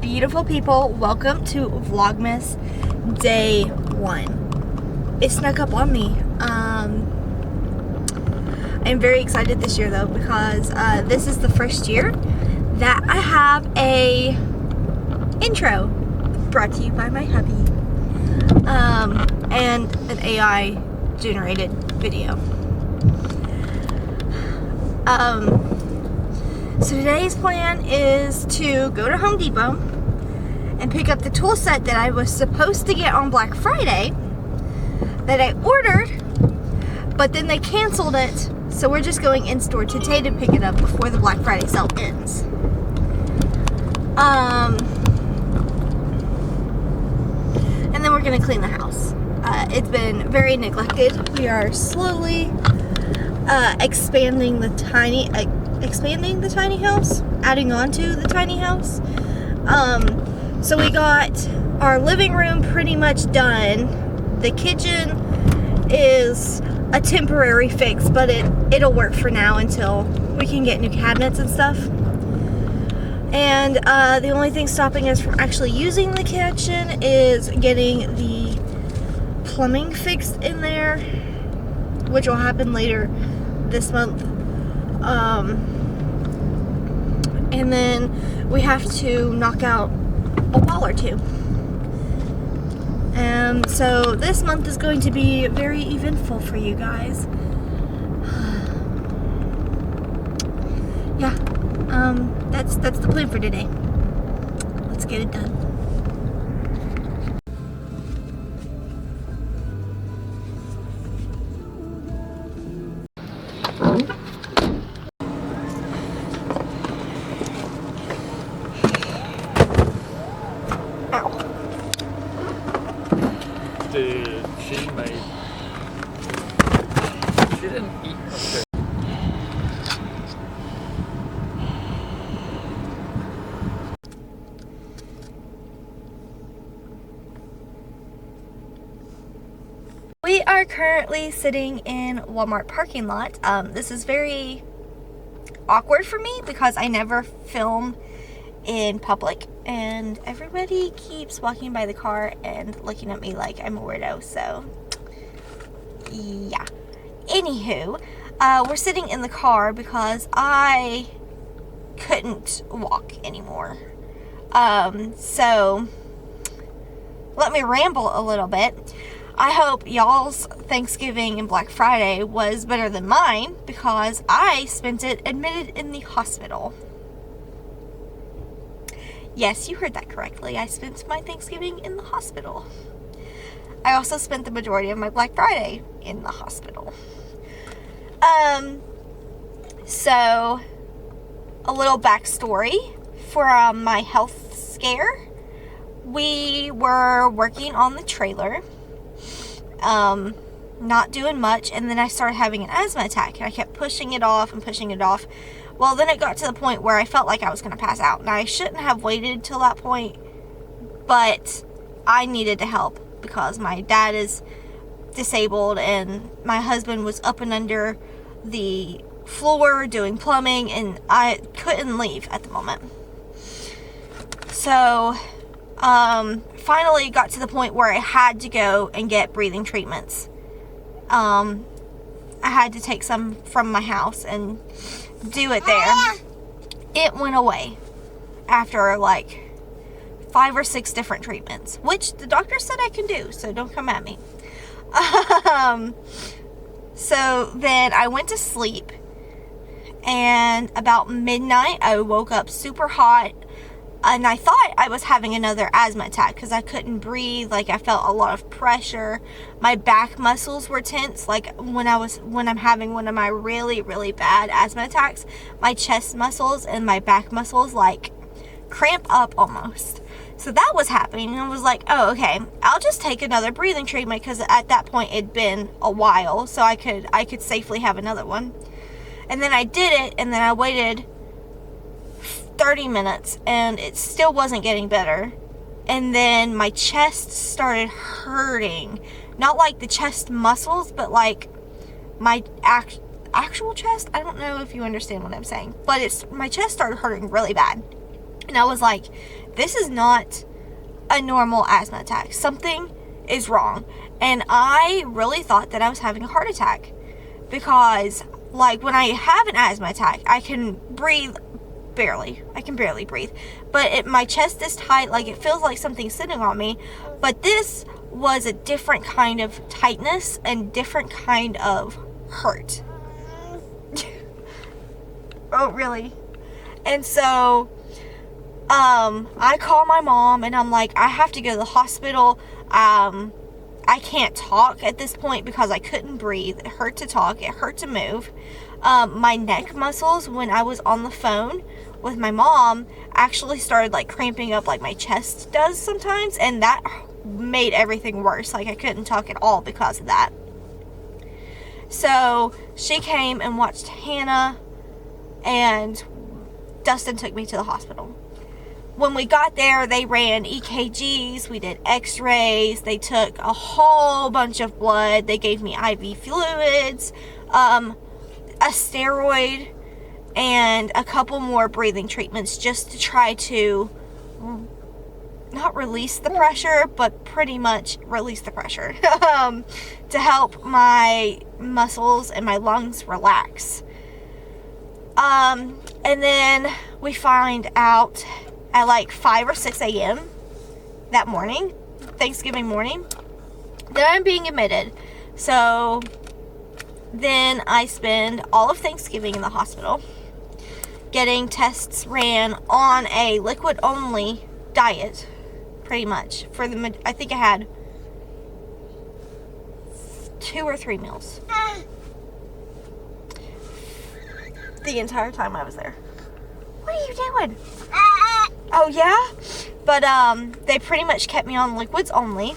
beautiful people, welcome to Vlogmas Day 1. It snuck up on me. I'm very excited this year though because this is the first year that I have a intro brought to you by my hubby and an AI generated video. So today's plan is to go to Home Depot and pick up the tool set that I was supposed to get on Black Friday that I ordered, but then they canceled it. So we're just going in store today to pick it up before the Black Friday sale ends. And then we're gonna clean the house. It's been very neglected. We are slowly expanding the tiny house, adding on to the tiny house. So we got our living room pretty much done. The kitchen is a temporary fix, but it'll work for now until we can get new cabinets and stuff. And the only thing stopping us from actually using the kitchen is getting the plumbing fixed in there, which will happen later this month. And then we have to knock out a wall or two. So this month is going to be very eventful for you guys. Yeah, that's the plan for today. Let's get it done. She didn't eat much. We are currently sitting in Walmart parking lot. This is very awkward for me because I never film in public and everybody keeps walking by the car and looking at me like I'm a weirdo, so yeah. Anywho, we're sitting in the car because I couldn't walk anymore. So let me ramble a little bit. I hope y'all's Thanksgiving and Black Friday was better than mine because I spent it admitted in the hospital. Yes, you heard that correctly. I spent my Thanksgiving in the hospital. I also spent the majority of my Black Friday in the hospital. So a little backstory for my health scare. We were working on the trailer, not doing much, and then I started having an asthma attack, and I kept pushing it off and pushing it off. Well, then it got to the point where I felt like I was going to pass out. Now, I shouldn't have waited till that point, but I needed to help because my dad is disabled and my husband was up and under the floor doing plumbing, and I couldn't leave at the moment. So, finally got to the point where I had to go and get breathing treatments. I had to take some from my house and do it there. It went away after like 5 or 6 different treatments, which the doctor said I can do, so don't come at me. So then I went to sleep, and about midnight I woke up super hot, and I thought I was having another asthma attack because I couldn't breathe. Like, I felt a lot of pressure. My back muscles were tense. Like when I'm having one of my really, really bad asthma attacks, my chest muscles and my back muscles like cramp up almost. So that was happening, and I was like, oh, okay, I'll just take another breathing treatment because at that point it'd been a while, so I could safely have another one. And then I did it, and then I waited 30 minutes, and it still wasn't getting better. And then my chest started hurting. Not like the chest muscles, but like my actual chest. I don't know if you understand what I'm saying, but my chest started hurting really bad. And I was like, this is not a normal asthma attack. Something is wrong. And I really thought that I was having a heart attack, because like when I have an asthma attack, I can breathe barely. I can barely breathe. But my chest is tight, like it feels like something's sitting on me. But this was a different kind of tightness and different kind of hurt. Oh, really? And so I call my mom and I'm like, I have to go to the hospital. I can't talk at this point because I couldn't breathe. It hurt to talk. It hurt to move. My neck muscles, when I was on the phone with my mom, actually started like cramping up like my chest does sometimes, and that made everything worse. Like I couldn't talk at all because of that. So she came and watched Hannah, and Dustin took me to the hospital. When we got there, they ran EKGs, we did x-rays, they took a whole bunch of blood, they gave me IV fluids, a steroid, and a couple more breathing treatments just to try to not release the pressure, but pretty much release the pressure to help my muscles and my lungs relax. And then we find out at like 5 or 6 a.m. that morning, Thanksgiving morning, that I'm being admitted. So then I spend all of Thanksgiving in the hospital getting tests ran on a liquid only diet, pretty much. I think I had 2 or 3 meals the entire time I was there. What are you doing? Oh yeah? But they pretty much kept me on liquids only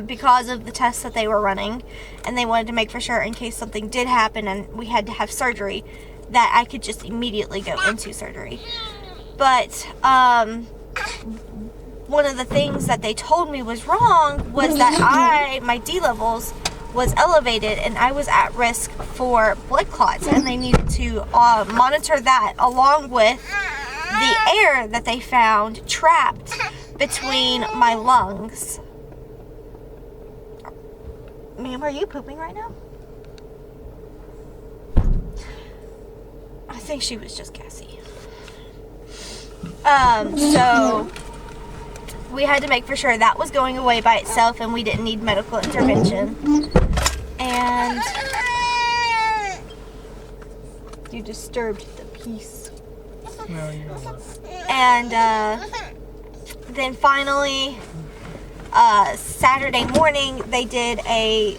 because of the tests that they were running, and they wanted to make for sure in case something did happen and we had to have surgery that I could just immediately go into surgery. But one of the things that they told me was wrong was that my D levels was elevated and I was at risk for blood clots, and they needed to monitor that along with the air that they found trapped between my lungs. Ma'am, are you pooping right now? I think she was just gassy. So we had to make for sure that was going away by itself and we didn't need medical intervention. And you disturbed the peace. No, you don't know. And then finally, Saturday morning, they did I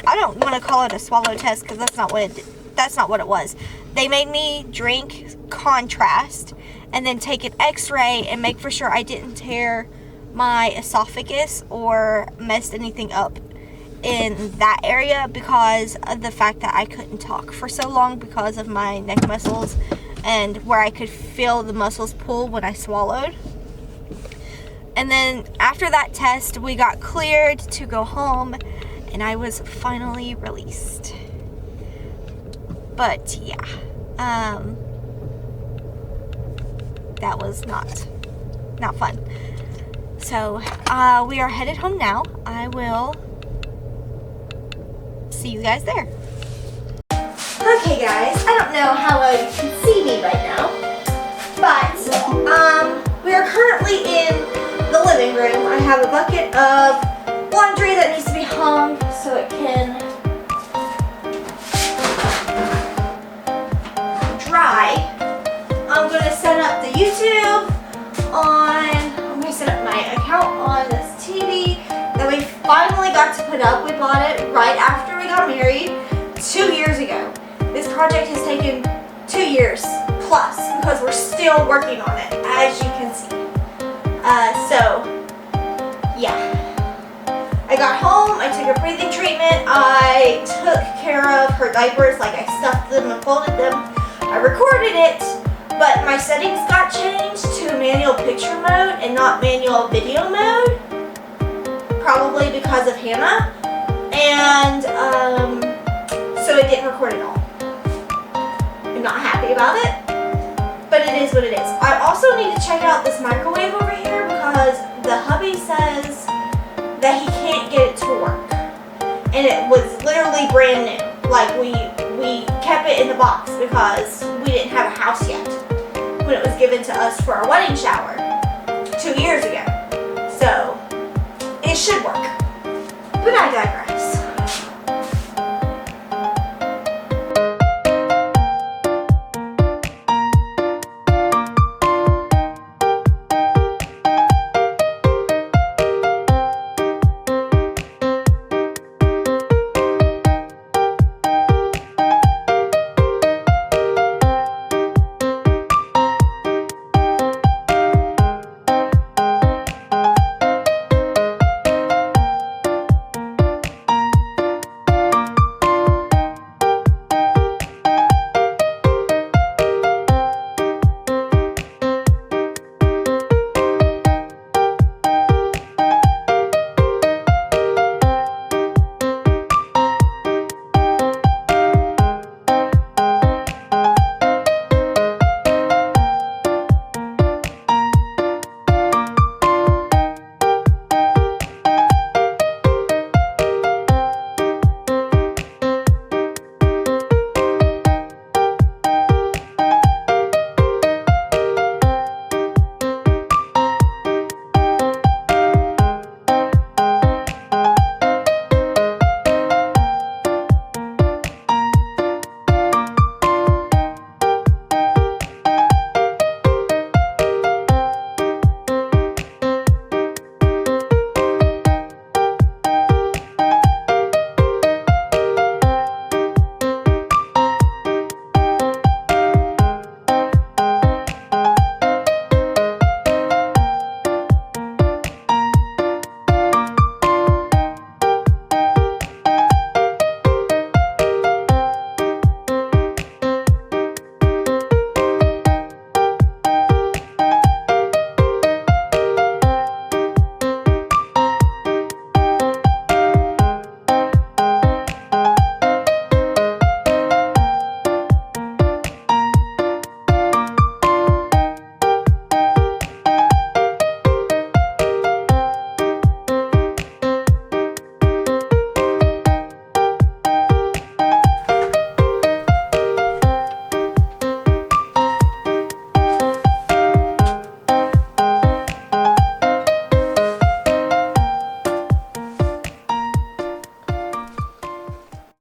don't want to call it a swallow test because that's not what it was. They made me drink contrast and then take an x-ray and make for sure I didn't tear my esophagus or messed anything up in that area because of the fact that I couldn't talk for so long because of my neck muscles and where I could feel the muscles pull when I swallowed. And then after that test, we got cleared to go home and I was finally released. But yeah, that was not fun. So we are headed home now. I will see you guys there. Okay guys, I don't know how well you can see me right now, but we are currently in the living room. I have a bucket of laundry that needs to be hung so it can dry. I'm going to set up the YouTube I'm going to set up my account on this TV that we finally got to put up. We bought it right after we got married 2 years ago. This project has taken 2 years plus because we're still working on it, as you can see. So, yeah. I got home, I took a breathing treatment, I took care of her diapers, like I stuffed them and folded them. I recorded it, but my settings got changed to manual picture mode and not manual video mode. Probably because of Hannah. And, so it didn't record at all. I'm not happy about it. but it is what it is. I also need to check out this microwave over here because the hubby says that he can't get it to work. And it was literally brand new. Like we kept it in the box because we didn't have a house yet when it was given to us for our wedding shower 2 years ago. So it should work. But I digress.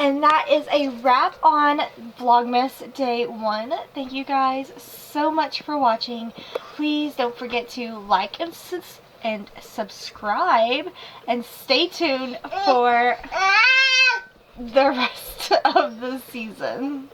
And that is a wrap on Vlogmas Day 1. Thank you guys so much for watching. Please don't forget to like and subscribe, and stay tuned for the rest of the season.